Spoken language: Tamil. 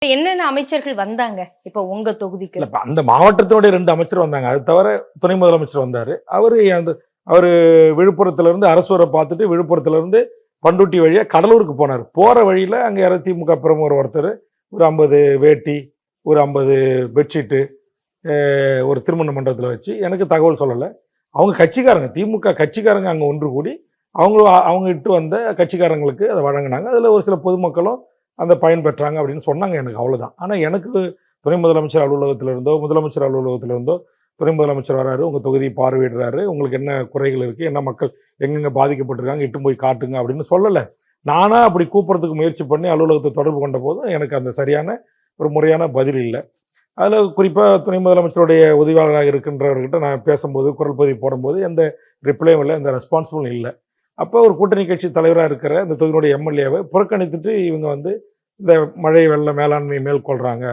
என்னென்ன அமைச்சர்கள் வந்தாங்க இப்ப உங்க தொகுதிக்கு? இல்ல அந்த மாவட்டத்தோட 2 அமைச்சர் வந்தாங்க. அது தவிர துணை முதலமைச்சர் வந்தாரு. அவரு விழுப்புரத்துல இருந்து அரசூரை பார்த்துட்டு விழுப்புரத்துல இருந்து பண்ருட்டி வழியா கடலூருக்கு போனாரு. போற வழியில அங்க யாரோ திமுக பிரமுகர் ஒருத்தர் ஒரு 50 வேட்டி, ஒரு 50 பெட்ஷீட்டு ஒரு திருமண மண்டபத்துல வச்சு எனக்கு தகவல் சொல்லல. அவங்க கட்சிக்காரங்க, திமுக கட்சிக்காரங்க அங்க ஒன்று கூடி அவங்க இட்டு வந்த கட்சிக்காரங்களுக்கு அதை வழங்கினாங்க. அதுல ஒரு சில பொதுமக்களும் அந்த பயன் பெற்றாங்க அப்படின்னு சொன்னாங்க. எனக்கு அவ்வளவுதான். ஆனா எனக்கு துணை முதலமைச்சர் அலுவலகத்துல இருந்தோ, முதலமைச்சர் அலுவலகத்துல இருந்தோ துணை முதலமைச்சர் வராரு, உங்க தொகுதியை பார்வையிடுறாரு, உங்களுக்கு என்ன குறைகள் இருக்கு, என்ன மக்கள் எங்கெங்க பாதிக்கப்பட்டிருக்காங்க, இட்டு போய் காட்டுங்க அப்படின்னு சொல்லல. நானா அப்படி கூப்பிடுறதுக்கு முயற்சி பண்ணி அலுவலகத்தை தொடர்பு கொண்ட போதும் எனக்கு அந்த சரியான ஒரு முறையான பதில் இல்லை. அதுல குறிப்பா துணை முதலமைச்சருடைய உதவியாளராக இருக்கின்றவர்கிட்ட நான் பேசும்போது, குரல் பதிவு போடும்போது எந்த ரிப்ளையும் இல்லை, எந்த ரெஸ்பான்சிபிளும் இல்லை. அப்போ ஒரு கூட்டணி கட்சி தலைவராக இருக்கிற இந்த தொகுதியினுடைய எம்எல்ஏவை புறக்கணித்துட்டு இவங்க இந்த மழை வெள்ள மேலாண்மை மேற்கொள்றாங்க,